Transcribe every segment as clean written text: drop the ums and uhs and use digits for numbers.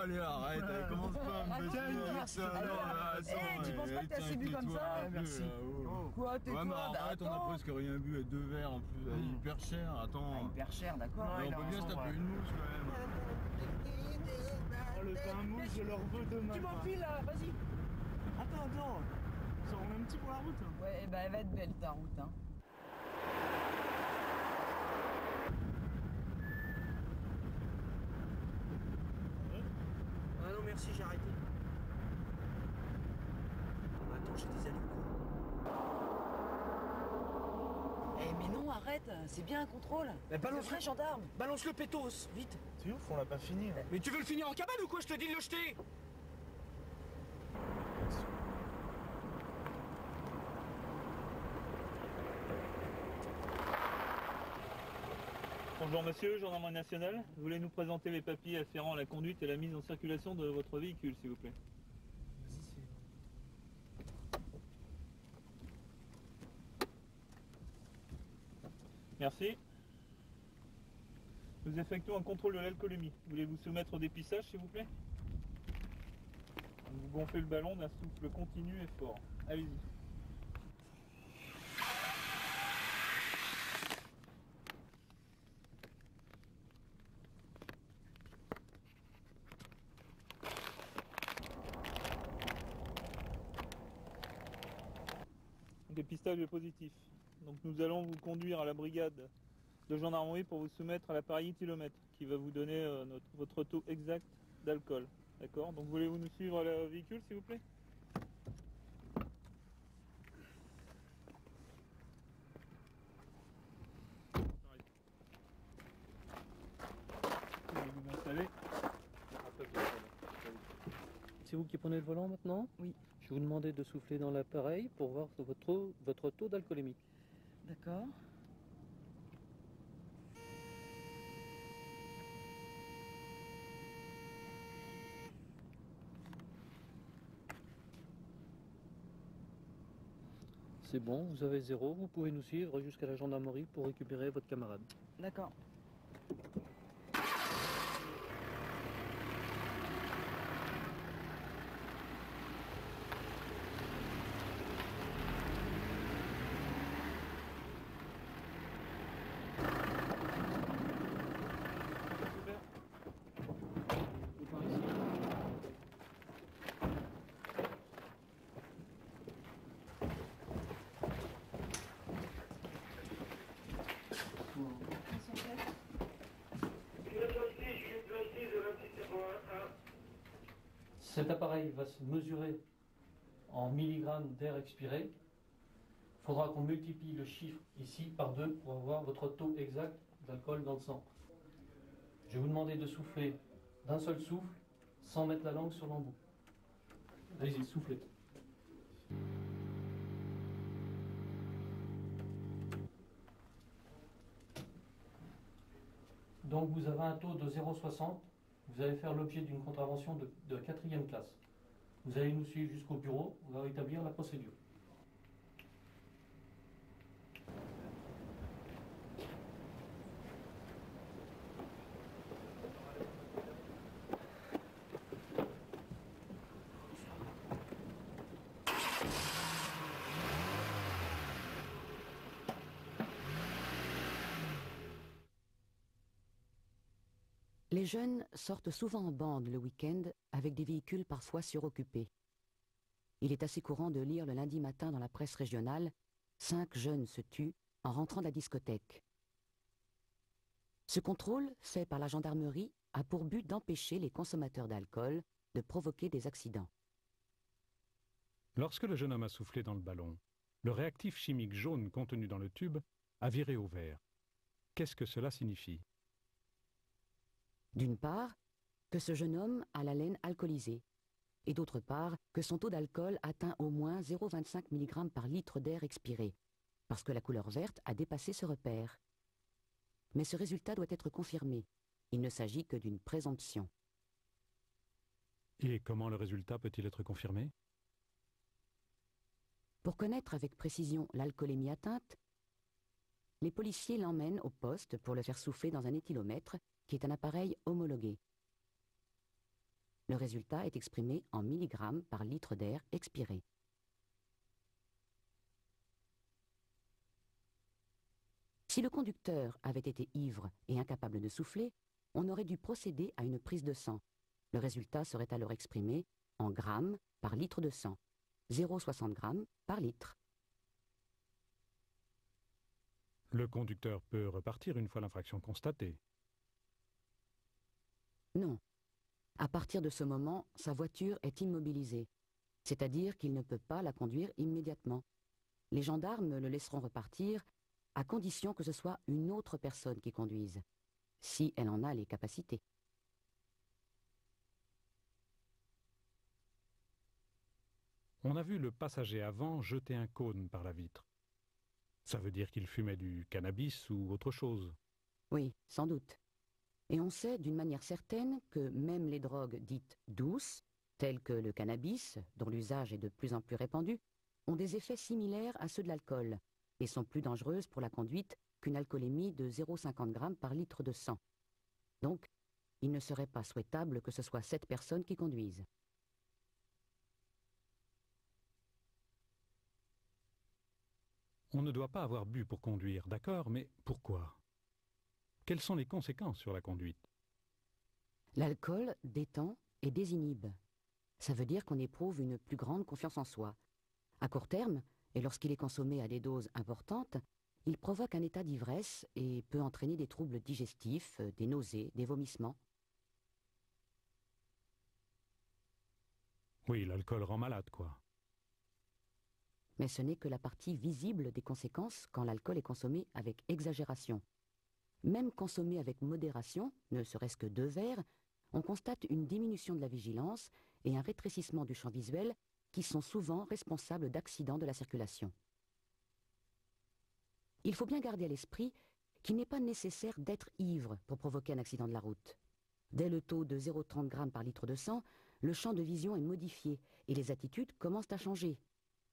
allez, arrête, commence pas à me baisser avec ça. Tu penses pas que t'as assez bu comme ça? Merci. Quoi, tais-toi? Ouais, mais arrête, on a presque rien bu, et 2 verres en plus, hyper cher, attends. Hyper cher, d'accord. On peut bien se taper une mousse quand même. Oh, le pain mousse, je le reveux demain. Tu m'enfiles là, vas-y. Attends. Ça roule un petit pour la route. Ouais, bah elle va être belle ta route, hein. Ah non, merci, j'ai arrêté. Attends, j'ai des allumes. Eh mais non, arrête, c'est bien un contrôle. Mais balance C'est vrai, gendarme. Balance le pétos, vite. C'est ouf, on l'a pas fini. Mais tu veux le finir en cabane ou quoi? Je te dis de le jeter. Bonjour monsieur, gendarmerie nationale. Vous voulez nous présenter les papiers afférents à la conduite et la mise en circulation de votre véhicule, s'il vous plaît? Merci. Nous effectuons un contrôle de l'alcoolémie. Voulez-vous soumettre au dépistage, s'il vous plaît? Vous gonflez le ballon d'un souffle continu et fort. Allez-y. Le dépistage est positif. Donc nous allons vous conduire à la brigade de gendarmerie pour vous soumettre à l'appareil éthylomètre qui va vous donner votre taux exact d'alcool. D'accord? Donc voulez-vous nous suivre à la véhicule, s'il vous plaît? Vous installer. C'est vous qui prenez le volant maintenant? Oui. Je vais vous demander de souffler dans l'appareil pour voir votre taux d'alcoolémie. D'accord. C'est bon, vous avez 0, vous pouvez nous suivre jusqu'à la gendarmerie pour récupérer votre camarade. D'accord. Cet appareil va se mesurer en milligrammes d'air expiré. Il faudra qu'on multiplie le chiffre ici par 2 pour avoir votre taux exact d'alcool dans le sang. Je vais vous demander de souffler d'un seul souffle sans mettre la langue sur l'embout. Allez-y, soufflez. Donc vous avez un taux de 0,60. Vous allez faire l'objet d'une contravention de 4e classe. Vous allez nous suivre jusqu'au bureau, on va établir la procédure. Les jeunes sortent souvent en bande le week-end avec des véhicules parfois suroccupés. Il est assez courant de lire le lundi matin dans la presse régionale « 5 jeunes se tuent en rentrant de la discothèque ». Ce contrôle, fait par la gendarmerie, a pour but d'empêcher les consommateurs d'alcool de provoquer des accidents. Lorsque le jeune homme a soufflé dans le ballon, le réactif chimique jaune contenu dans le tube a viré au vert. Qu'est-ce que cela signifie? D'une part, que ce jeune homme a la laine alcoolisée, et d'autre part, que son taux d'alcool atteint au moins 0,25 mg par litre d'air expiré, parce que la couleur verte a dépassé ce repère. Mais ce résultat doit être confirmé. Il ne s'agit que d'une présomption. Et comment le résultat peut-il être confirmé? Pour connaître avec précision l'alcoolémie atteinte, les policiers l'emmènent au poste pour le faire souffler dans un éthylomètre, qui est un appareil homologué. Le résultat est exprimé en milligrammes par litre d'air expiré. Si le conducteur avait été ivre et incapable de souffler, on aurait dû procéder à une prise de sang. Le résultat serait alors exprimé en grammes par litre de sang, 0,60 grammes par litre. Le conducteur peut repartir une fois l'infraction constatée. Non. À partir de ce moment, sa voiture est immobilisée, c'est-à-dire qu'il ne peut pas la conduire immédiatement. Les gendarmes le laisseront repartir à condition que ce soit une autre personne qui conduise, si elle en a les capacités. On a vu le passager avant jeter un cône par la vitre. Ça veut dire qu'il fumait du cannabis ou autre chose. Oui, sans doute. Et on sait d'une manière certaine que même les drogues dites douces, telles que le cannabis, dont l'usage est de plus en plus répandu, ont des effets similaires à ceux de l'alcool et sont plus dangereuses pour la conduite qu'une alcoolémie de 0,50 g par litre de sang. Donc, il ne serait pas souhaitable que ce soit cette personne qui conduise. On ne doit pas avoir bu pour conduire, d'accord, mais pourquoi? Quelles sont les conséquences sur la conduite? L'alcool détend et désinhibe. Ça veut dire qu'on éprouve une plus grande confiance en soi. À court terme, et lorsqu'il est consommé à des doses importantes, il provoque un état d'ivresse et peut entraîner des troubles digestifs, des nausées, des vomissements. Oui, l'alcool rend malade, quoi. Mais ce n'est que la partie visible des conséquences quand l'alcool est consommé avec exagération. Même consommé avec modération, ne serait-ce que 2 verres, on constate une diminution de la vigilance et un rétrécissement du champ visuel qui sont souvent responsables d'accidents de la circulation. Il faut bien garder à l'esprit qu'il n'est pas nécessaire d'être ivre pour provoquer un accident de la route. Dès le taux de 0,30 g par litre de sang, le champ de vision est modifié et les attitudes commencent à changer.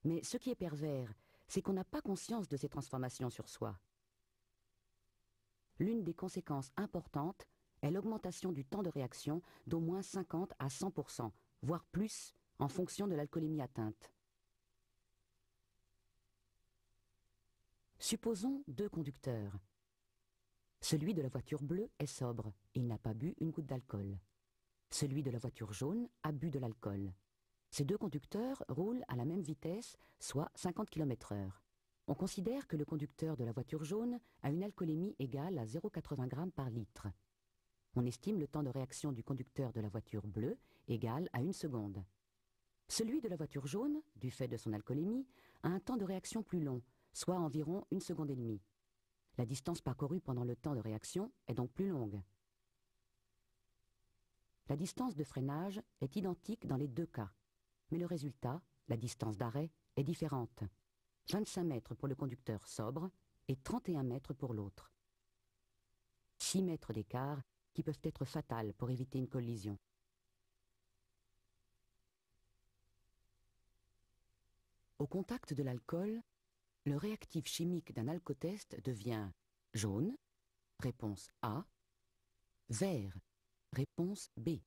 Mais ce qui est pervers, c'est qu'on n'a pas conscience de ces transformations sur soi. L'une des conséquences importantes est l'augmentation du temps de réaction d'au moins 50 à 100%, voire plus, en fonction de l'alcoolémie atteinte. Supposons 2 conducteurs. Celui de la voiture bleue est sobre, il n'a pas bu une goutte d'alcool. Celui de la voiture jaune a bu de l'alcool. Ces 2 conducteurs roulent à la même vitesse, soit 50 km/h. On considère que le conducteur de la voiture jaune a une alcoolémie égale à 0,80 g par litre. On estime le temps de réaction du conducteur de la voiture bleue égal à 1 seconde. Celui de la voiture jaune, du fait de son alcoolémie, a un temps de réaction plus long, soit environ 1,5 secondes. La distance parcourue pendant le temps de réaction est donc plus longue. La distance de freinage est identique dans les 2 cas, mais le résultat, la distance d'arrêt, est différente. 25 mètres pour le conducteur sobre et 31 mètres pour l'autre. 6 mètres d'écart qui peuvent être fatals pour éviter une collision. Au contact de l'alcool, le réactif chimique d'un alcotest devient jaune, réponse A, vert, réponse B.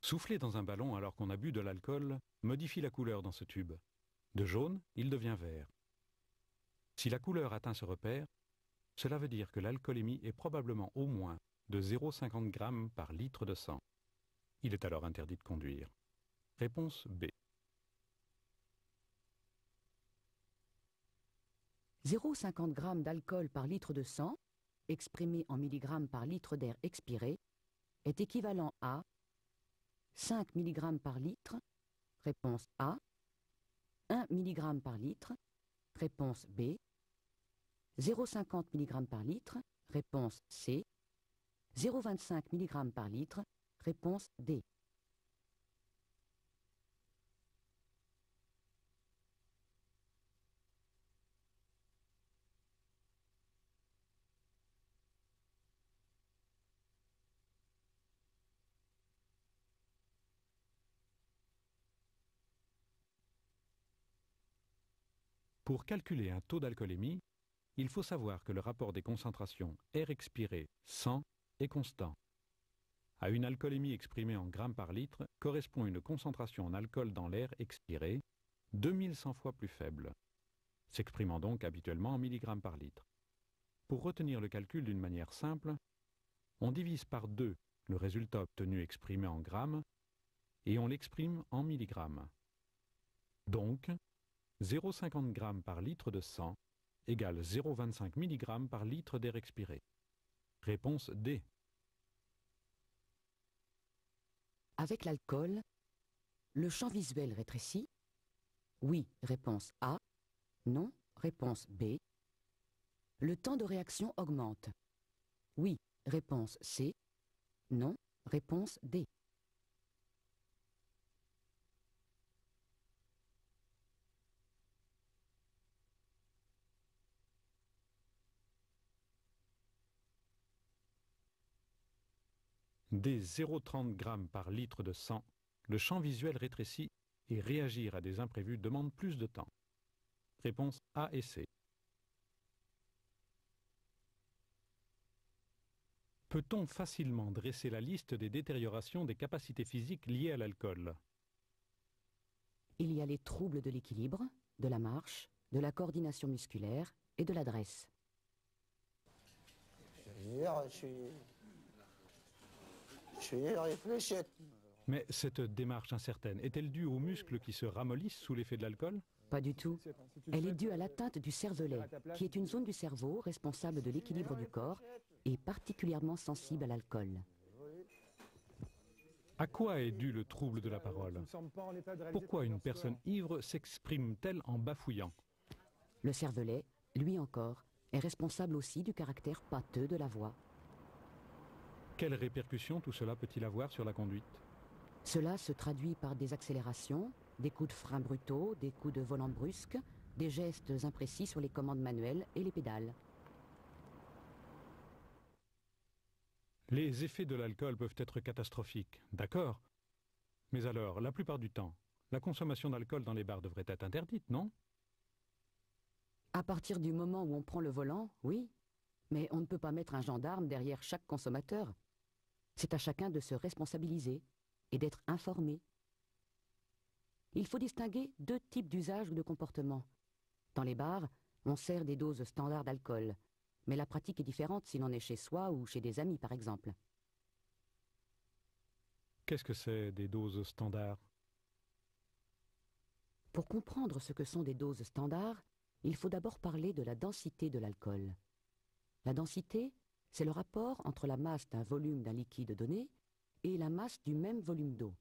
Souffler dans un ballon alors qu'on a bu de l'alcool modifie la couleur dans ce tube. De jaune, il devient vert. Si la couleur atteint ce repère, cela veut dire que l'alcoolémie est probablement au moins de 0,50 g par litre de sang. Il est alors interdit de conduire. Réponse B. 0,50 g d'alcool par litre de sang, exprimé en milligrammes par litre d'air expiré, est équivalent à 5 mg par litre, réponse A, 1 mg par litre, réponse B, 0,50 mg par litre, réponse C, 0,25 mg par litre, réponse D. Pour calculer un taux d'alcoolémie, il faut savoir que le rapport des concentrations air expiré 100 est constant. À une alcoolémie exprimée en grammes par litre correspond une concentration en alcool dans l'air expiré 2100 fois plus faible, s'exprimant donc habituellement en milligrammes par litre. Pour retenir le calcul d'une manière simple, on divise par 2 le résultat obtenu exprimé en grammes et on l'exprime en milligrammes. Donc, 0,50 g par litre de sang égale 0,25 mg par litre d'air expiré. Réponse D. Avec l'alcool, le champ visuel rétrécit. Oui, réponse A. Non, réponse B. Le temps de réaction augmente. Oui, réponse C. Non, réponse D. Dès 0,30 g par litre de sang, le champ visuel rétrécit et réagir à des imprévus demande plus de temps. Réponse A et C. Peut-on facilement dresser la liste des détériorations des capacités physiques liées à l'alcool? Il y a les troubles de l'équilibre, de la marche, de la coordination musculaire et de l'adresse. Je suis réfléchi. Mais cette démarche incertaine est-elle due aux muscles qui se ramollissent sous l'effet de l'alcool? Pas du tout. Elle est due à l'atteinte du cervelet, qui est une zone du cerveau responsable de l'équilibre du corps et particulièrement sensible à l'alcool. À quoi est dû le trouble de la parole? Pourquoi une personne ivre s'exprime-t-elle en bafouillant? Le cervelet, lui encore, est responsable aussi du caractère pâteux de la voix. Quelles répercussions tout cela peut-il avoir sur la conduite? Cela se traduit par des accélérations, des coups de frein brutaux, des coups de volant brusques, des gestes imprécis sur les commandes manuelles et les pédales. Les effets de l'alcool peuvent être catastrophiques, d'accord. Mais alors, la plupart du temps, la consommation d'alcool dans les bars devrait être interdite, non? À partir du moment où on prend le volant, oui. Mais on ne peut pas mettre un gendarme derrière chaque consommateur. C'est à chacun de se responsabiliser et d'être informé. Il faut distinguer deux types d'usage ou de comportement. Dans les bars, on sert des doses standards d'alcool, mais la pratique est différente si l'on est chez soi ou chez des amis, par exemple. Qu'est-ce que c'est des doses standards? Pour comprendre ce que sont des doses standards, il faut d'abord parler de la densité de l'alcool. La densité, c'est le rapport entre la masse d'un volume d'un liquide donné et la masse du même volume d'eau.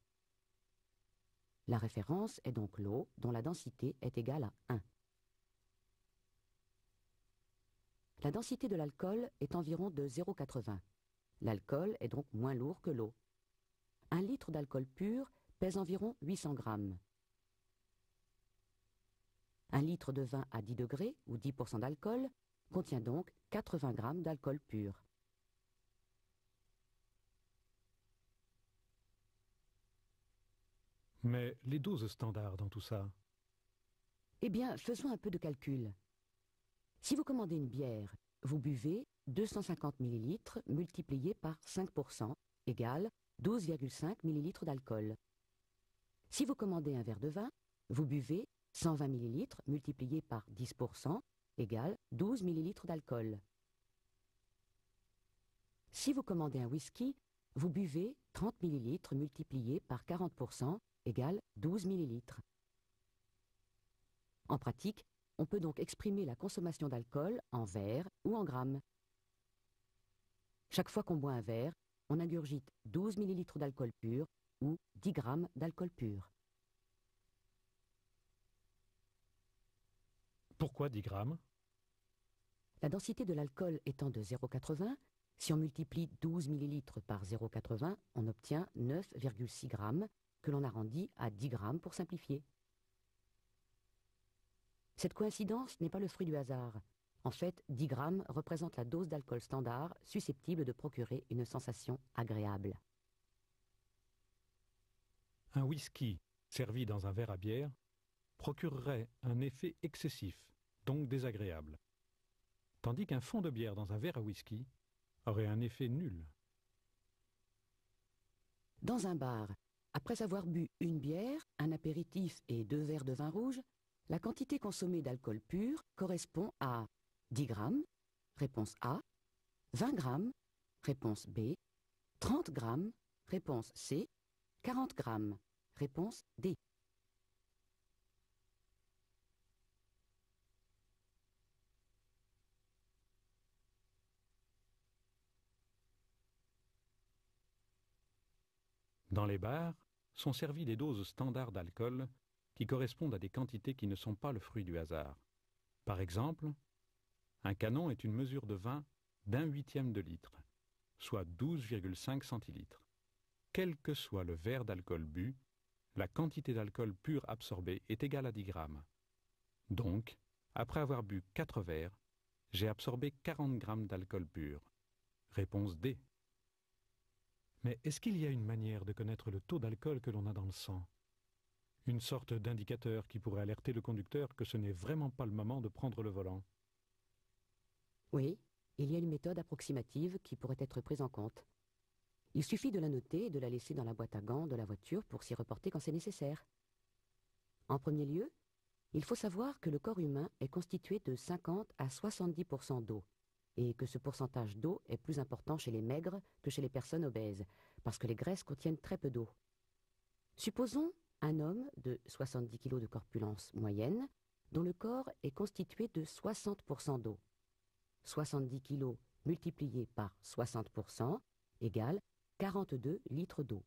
La référence est donc l'eau, dont la densité est égale à 1. La densité de l'alcool est environ de 0,80. L'alcool est donc moins lourd que l'eau. 1 litre d'alcool pur pèse environ 800 grammes. 1 litre de vin à 10 degrés, ou 10% d'alcool, contient donc 80 grammes d'alcool pur. Mais les doses standards dans tout ça? Eh bien, faisons un peu de calcul. Si vous commandez une bière, vous buvez 250 ml multiplié par 5% égale 12,5 ml d'alcool. Si vous commandez un verre de vin, vous buvez 120 ml multiplié par 10% égale 12 ml d'alcool. Si vous commandez un whisky, vous buvez 30 ml multiplié par 40% égale 12 ml. En pratique, on peut donc exprimer la consommation d'alcool en verres ou en grammes. Chaque fois qu'on boit un verre, on ingurgite 12 ml d'alcool pur ou 10 grammes d'alcool pur. Pourquoi 10 grammes? La densité de l'alcool étant de 0,80, si on multiplie 12 ml par 0,80, on obtient 9,6 grammes, que l'on arrondit à 10 grammes pour simplifier. Cette coïncidence n'est pas le fruit du hasard. En fait, 10 grammes représente la dose d'alcool standard susceptible de procurer une sensation agréable. Un whisky servi dans un verre à bière procurerait un effet excessif donc désagréable. Tandis qu'un fond de bière dans un verre à whisky aurait un effet nul. Dans un bar, après avoir bu une bière, un apéritif et 2 verres de vin rouge, la quantité consommée d'alcool pur correspond à 10 grammes, réponse A, 20 grammes, réponse B, 30 grammes, réponse C, 40 grammes, réponse D. Dans les bars sont servies des doses standards d'alcool qui correspondent à des quantités qui ne sont pas le fruit du hasard. Par exemple, un canon est une mesure de vin d'1/8 de litre, soit 12,5 centilitres. Quel que soit le verre d'alcool bu, la quantité d'alcool pur absorbée est égale à 10 grammes. Donc, après avoir bu 4 verres, j'ai absorbé 40 grammes d'alcool pur. Réponse D. Mais est-ce qu'il y a une manière de connaître le taux d'alcool que l'on a dans le sang? Une sorte d'indicateur qui pourrait alerter le conducteur que ce n'est vraiment pas le moment de prendre le volant? Oui, il y a une méthode approximative qui pourrait être prise en compte. Il suffit de la noter et de la laisser dans la boîte à gants de la voiture pour s'y reporter quand c'est nécessaire. En premier lieu, il faut savoir que le corps humain est constitué de 50 à 70% d'eau, et que ce pourcentage d'eau est plus important chez les maigres que chez les personnes obèses, parce que les graisses contiennent très peu d'eau. Supposons un homme de 70 kg de corpulence moyenne, dont le corps est constitué de 60% d'eau. 70 kg multiplié par 60% égale 42 litres d'eau.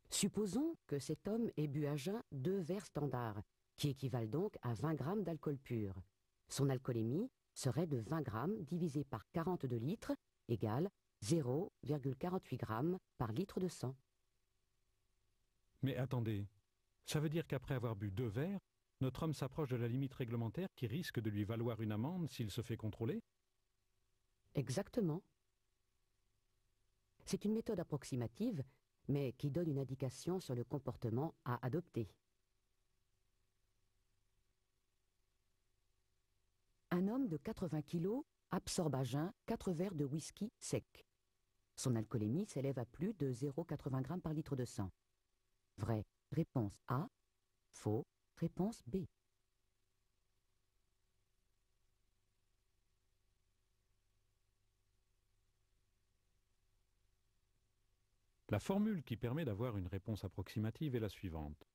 Supposons que cet homme ait bu à jeun 2 verres standards, qui équivalent donc à 20 grammes d'alcool pur. Son alcoolémie serait de 20 grammes divisé par 42 litres égale 0,48 grammes par litre de sang. Mais attendez, ça veut dire qu'après avoir bu 2 verres, notre homme s'approche de la limite réglementaire qui risque de lui valoir une amende s'il se fait contrôler? Exactement. C'est une méthode approximative, mais qui donne une indication sur le comportement à adopter. Un homme de 80 kg absorbe à jeun 4 verres de whisky sec. Son alcoolémie s'élève à plus de 0,80 g par litre de sang. Vrai, réponse A. Faux, réponse B. La formule qui permet d'avoir une réponse approximative est la suivante.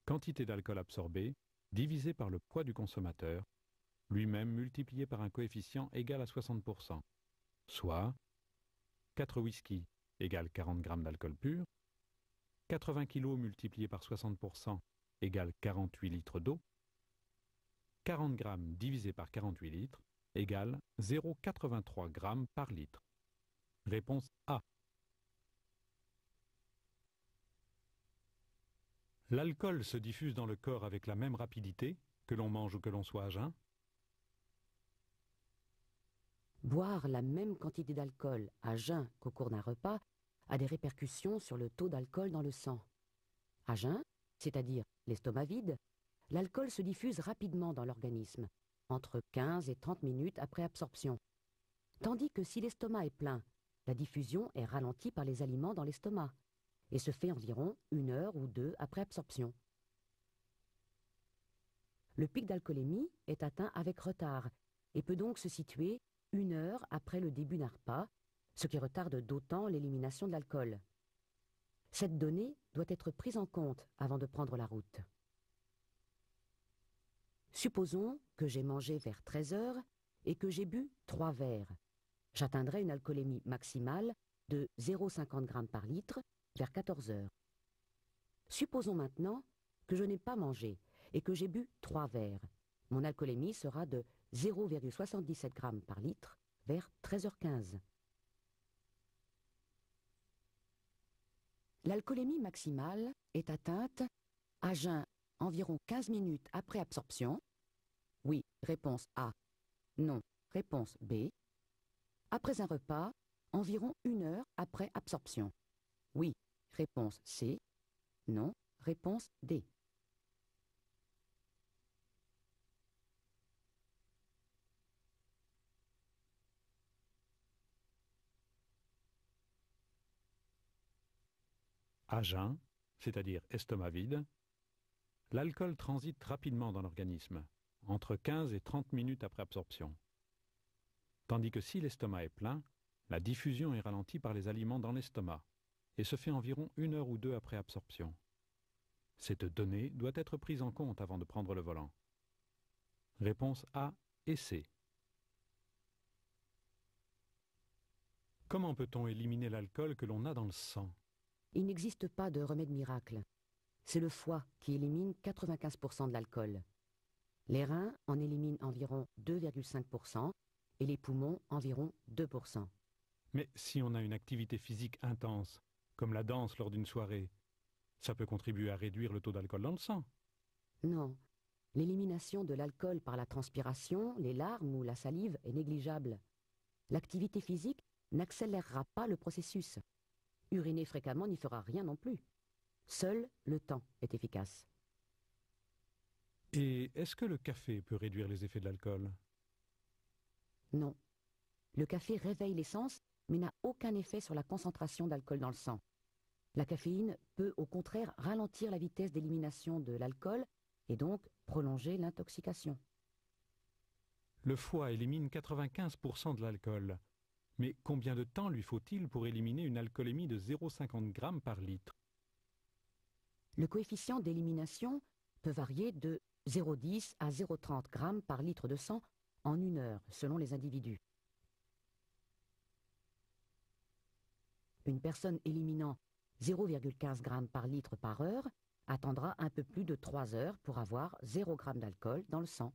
Quantité d'alcool absorbé divisé par le poids du consommateur, lui-même multiplié par un coefficient égal à 60%, soit 4 whisky égale 40 g d'alcool pur, 80 kg multiplié par 60% égale 48 litres d'eau, 40 g divisé par 48 litres égale 0,83 g par litre. Réponse A. L'alcool se diffuse dans le corps avec la même rapidité, que l'on mange ou que l'on soit à jeun? Boire la même quantité d'alcool à jeun qu'au cours d'un repas a des répercussions sur le taux d'alcool dans le sang. À jeun, c'est-à-dire l'estomac vide, l'alcool se diffuse rapidement dans l'organisme, entre 15 et 30 minutes après absorption. Tandis que si l'estomac est plein, la diffusion est ralentie par les aliments dans l'estomac et se fait environ 1 heure ou 2 après absorption. Le pic d'alcoolémie est atteint avec retard et peut donc se situer 1 heure après le début d'un repas, ce qui retarde d'autant l'élimination de l'alcool. Cette donnée doit être prise en compte avant de prendre la route. Supposons que j'ai mangé vers 13 heures et que j'ai bu 3 verres. J'atteindrai une alcoolémie maximale de 0,50 g par litre vers 14 heures. Supposons maintenant que je n'ai pas mangé et que j'ai bu 3 verres. Mon alcoolémie sera de 0,77 g par litre vers 13h15. L'alcoolémie maximale est atteinte à jeun environ 15 minutes après absorption. Oui, réponse A. Non, réponse B. Après un repas, environ 1 heure après absorption. Oui, réponse C. Non, réponse D. À jeun, c'est-à-dire estomac vide, l'alcool transite rapidement dans l'organisme, entre 15 et 30 minutes après absorption. Tandis que si l'estomac est plein, la diffusion est ralentie par les aliments dans l'estomac et se fait environ 1 heure ou 2 après absorption. Cette donnée doit être prise en compte avant de prendre le volant. Réponse A et C. Comment peut-on éliminer l'alcool que l'on a dans le sang? Il n'existe pas de remède miracle. C'est le foie qui élimine 95% de l'alcool. Les reins en éliminent environ 2,5% et les poumons environ 2%. Mais si on a une activité physique intense, comme la danse lors d'une soirée, ça peut contribuer à réduire le taux d'alcool dans le sang. Non. L'élimination de l'alcool par la transpiration, les larmes ou la salive est négligeable. L'activité physique n'accélérera pas le processus. Uriner fréquemment n'y fera rien non plus. Seul le temps est efficace. Et est-ce que le café peut réduire les effets de l'alcool? Non. Le café réveille les sens, mais n'a aucun effet sur la concentration d'alcool dans le sang. La caféine peut au contraire ralentir la vitesse d'élimination de l'alcool et donc prolonger l'intoxication. Le foie élimine 95% de l'alcool. Mais combien de temps lui faut-il pour éliminer une alcoolémie de 0,50 g par litre? Le coefficient d'élimination peut varier de 0,10 à 0,30 g par litre de sang en 1 heure, selon les individus. Une personne éliminant 0,15 g par litre par heure attendra un peu plus de 3 heures pour avoir 0 g d'alcool dans le sang.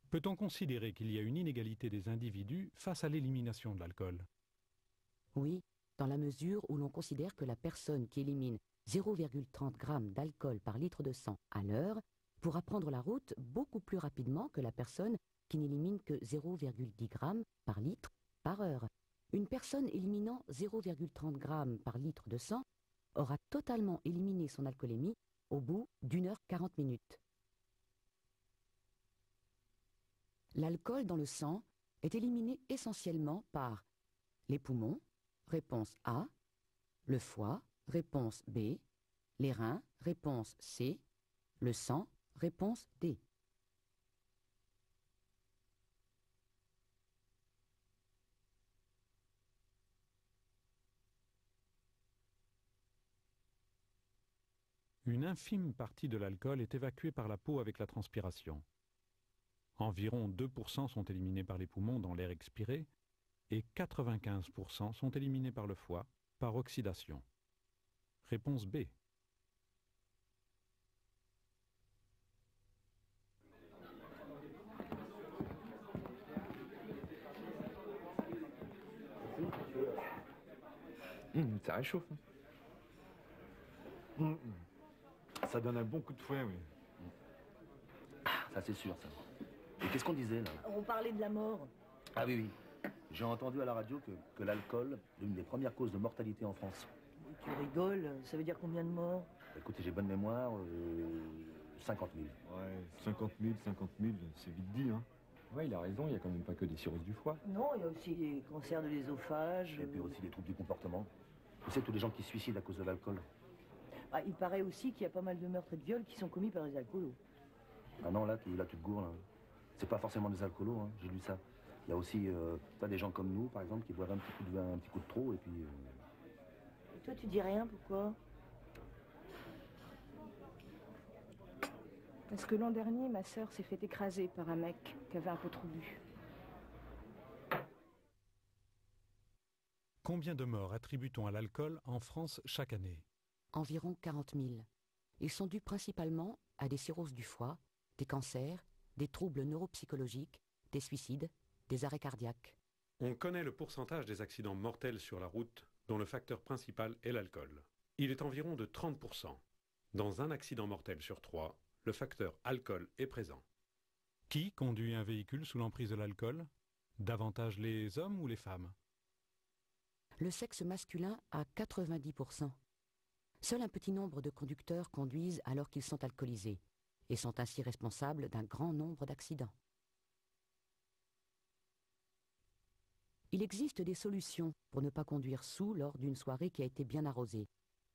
Peut-on considérer qu'il y a une inégalité des individus face à l'élimination de l'alcool? Oui, dans la mesure où l'on considère que la personne qui élimine 0,30 g d'alcool par litre de sang à l'heure pourra prendre la route beaucoup plus rapidement que la personne qui n'élimine que 0,10 g par litre par heure. Une personne éliminant 0,30 g par litre de sang aura totalement éliminé son alcoolémie au bout d'1 heure 40 minutes. L'alcool dans le sang est éliminé essentiellement par les poumons, réponse A, le foie, réponse B, les reins, réponse C, le sang, réponse D. Une infime partie de l'alcool est évacuée par la peau avec la transpiration. Environ 2% sont éliminés par les poumons dans l'air expiré et 95% sont éliminés par le foie par oxydation. Réponse B. Ça réchauffe. Ça donne un bon coup de fouet, oui. Ça c'est sûr, ça. Et qu'est-ce qu'on disait là? On parlait de la mort. Ah oui, oui. J'ai entendu à la radio que l'alcool est l'une des premières causes de mortalité en France. Tu rigoles, ça veut dire combien de morts? Écoutez, j'ai bonne mémoire, 50 000. Ouais, 50 000, c'est vite dit, hein. Ouais, il a raison, il n'y a quand même pas que des cirrhoses du foie. Non, il y a aussi les cancers de l'œsophage. Et puis aussi les troubles du comportement. Vous savez, tous les gens qui se suicident à cause de l'alcool. Ah, il paraît aussi qu'il y a pas mal de meurtres et de viols qui sont commis par les alcoolos. Ah non, là, tu te gourres, là. C'est pas forcément des alcoolos, hein, j'ai lu ça. Il y a aussi des gens comme nous, par exemple, qui boivent un petit coup de vin, un petit coup de trop, et puis... Et toi, tu dis rien, pourquoi? Parce que l'an dernier, ma sœur s'est fait écraser par un mec qui avait un peu trop bu. Combien de morts attribue-t-on à l'alcool en France chaque année? Environ 40 000. Ils sont dus principalement à des cirrhoses du foie, des cancers, des troubles neuropsychologiques, des suicides, des arrêts cardiaques. On connaît le pourcentage des accidents mortels sur la route, dont le facteur principal est l'alcool. Il est environ de 30%. Dans un accident mortel sur 3, le facteur alcool est présent. Qui conduit un véhicule sous l'emprise de l'alcool? Davantage les hommes ou les femmes? Le sexe masculin à 90%. Seul un petit nombre de conducteurs conduisent alors qu'ils sont alcoolisés et sont ainsi responsables d'un grand nombre d'accidents. Il existe des solutions pour ne pas conduire saoul lors d'une soirée qui a été bien arrosée.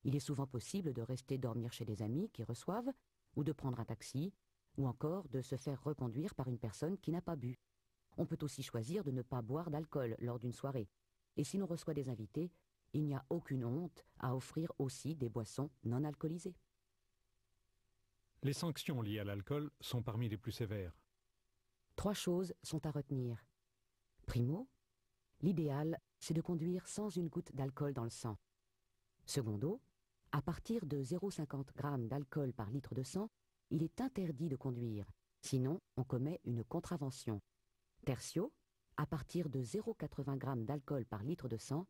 Il est souvent possible de rester dormir chez des amis qui reçoivent, ou de prendre un taxi, ou encore de se faire reconduire par une personne qui n'a pas bu. On peut aussi choisir de ne pas boire d'alcool lors d'une soirée. Et si l'on reçoit des invités, il n'y a aucune honte à offrir aussi des boissons non alcoolisées. Les sanctions liées à l'alcool sont parmi les plus sévères. 3 choses sont à retenir. Primo, l'idéal, c'est de conduire sans une goutte d'alcool dans le sang. Secondo, à partir de 0,50 g d'alcool par litre de sang, il est interdit de conduire, sinon on commet une contravention. Tertio, à partir de 0,80 g d'alcool par litre de sang,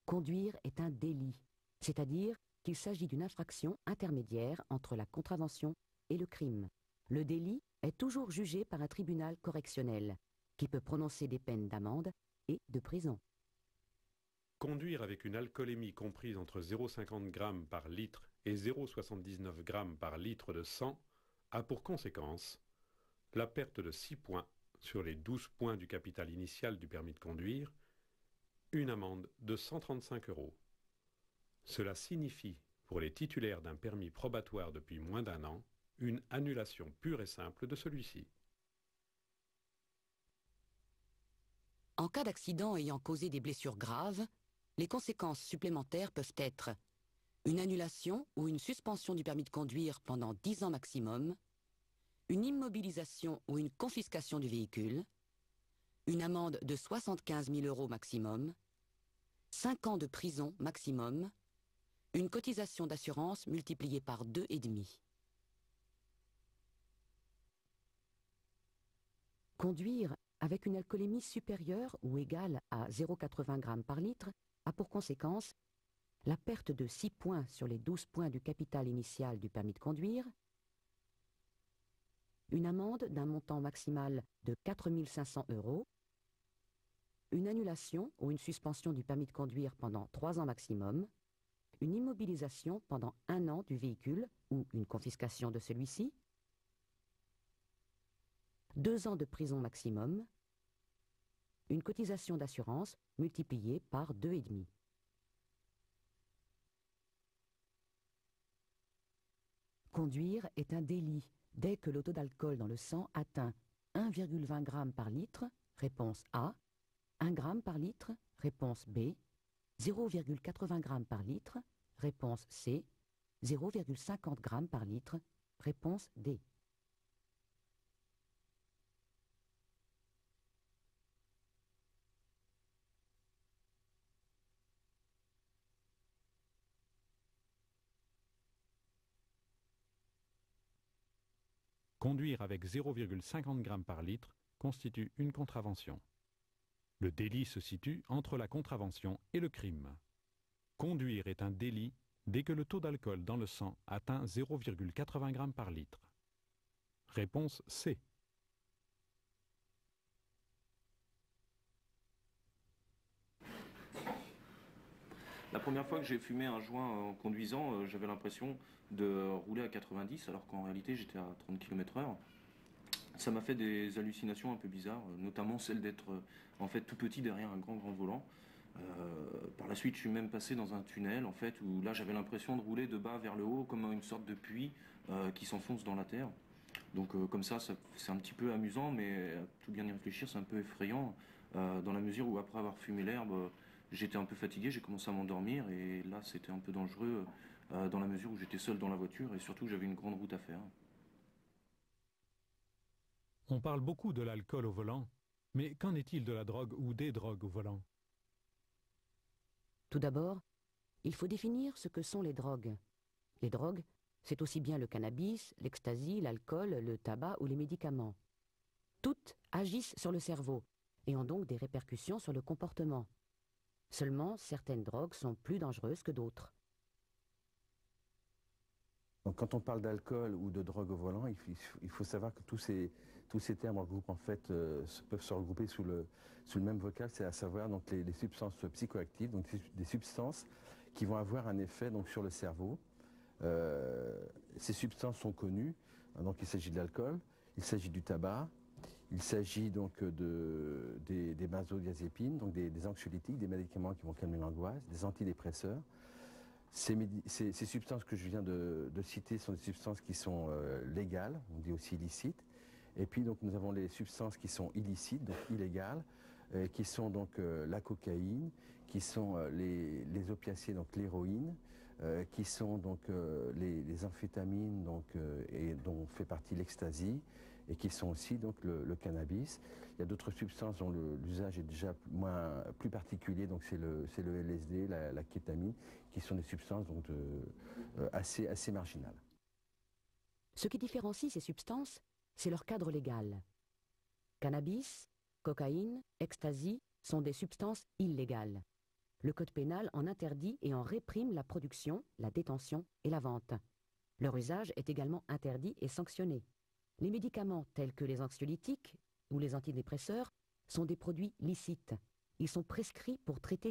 conduire est un délit, c'est-à-dire qu'il s'agit d'une infraction intermédiaire entre la contravention et le crime. Le délit est toujours jugé par un tribunal correctionnel, qui peut prononcer des peines d'amende et de prison. Conduire avec une alcoolémie comprise entre 0,50 g par litre et 0,79 g par litre de sang a pour conséquence la perte de 6 points sur les 12 points du capital initial du permis de conduire, une amende de 135 €. Cela signifie, pour les titulaires d'un permis probatoire depuis moins d'1 an, une annulation pure et simple de celui-ci. En cas d'accident ayant causé des blessures graves, les conséquences supplémentaires peuvent être une annulation ou une suspension du permis de conduire pendant 10 ans maximum, une immobilisation ou une confiscation du véhicule, une amende de 75 000 € maximum, 5 ans de prison maximum, une cotisation d'assurance multipliée par 2,5. Conduire avec une alcoolémie supérieure ou égale à 0,80 g par litre a pour conséquence la perte de 6 points sur les 12 points du capital initial du permis de conduire, une amende d'un montant maximal de 4 500 €, une annulation ou une suspension du permis de conduire pendant 3 ans maximum, une immobilisation pendant 1 an du véhicule ou une confiscation de celui-ci, 2 ans de prison maximum, une cotisation d'assurance multipliée par 2,5. Conduire est un délit dès que le taux d'alcool dans le sang atteint 1,20 g par litre, réponse A, 1 g par litre, réponse B, 0,80 g par litre, réponse C, 0,50 g par litre, réponse D. Conduire avec 0,50 g par litre constitue une contravention. Le délit se situe entre la contravention et le crime. Conduire est un délit dès que le taux d'alcool dans le sang atteint 0,80 g par litre. Réponse C. La première fois que j'ai fumé un joint en conduisant, j'avais l'impression de rouler à 90 alors qu'en réalité j'étais à 30 km/h. Ça m'a fait des hallucinations un peu bizarres, notamment celle d'être en fait tout petit derrière un grand volant. Par la suite je suis même passé dans un tunnel en fait où là j'avais l'impression de rouler de bas vers le haut comme une sorte de puits qui s'enfonce dans la terre. Donc comme ça c'est un petit peu amusant, mais à tout bien y réfléchir c'est un peu effrayant dans la mesure où après avoir fumé l'herbe j'étais un peu fatigué, j'ai commencé à m'endormir et là c'était un peu dangereux dans la mesure où j'étais seul dans la voiture et surtout j'avais une grande route à faire. On parle beaucoup de l'alcool au volant, mais qu'en est-il de la drogue ou des drogues au volant? Tout d'abord, il faut définir ce que sont les drogues. Les drogues, c'est aussi bien le cannabis, l'ecstasy, l'alcool, le tabac ou les médicaments. Toutes agissent sur le cerveau et ont donc des répercussions sur le comportement. Seulement, certaines drogues sont plus dangereuses que d'autres. Donc, quand on parle d'alcool ou de drogue au volant, il faut savoir que tous ces termes regroupent, en fait, peuvent se regrouper sous le même vocal, c'est à savoir donc, les substances psychoactives, donc des substances qui vont avoir un effet donc, sur le cerveau. Ces substances sont connues, donc il s'agit de l'alcool, il s'agit du tabac, Il s'agit donc des benzodiazépines, donc des anxiolytiques, des médicaments qui vont calmer l'angoisse, des antidépresseurs. Ces substances que je viens de citer sont des substances qui sont légales, on dit aussi illicites. Et puis donc nous avons les substances qui sont illicites, donc illégales, qui sont donc la cocaïne, qui sont les opiacés, donc l'héroïne, qui sont donc les amphétamines, donc, et dont fait partie l'ecstasy, et qui sont aussi donc le cannabis. Il y a d'autres substances dont l'usage est déjà plus particulier, donc c'est le LSD, la kétamine, qui sont des substances donc assez marginales. Ce qui différencie ces substances, c'est leur cadre légal. Cannabis, cocaïne, ecstasy sont des substances illégales. Le code pénal en interdit et en réprime la production, la détention et la vente. Leur usage est également interdit et sanctionné. Les médicaments tels que les anxiolytiques ou les antidépresseurs sont des produits licites. Ils sont prescrits pour traiter des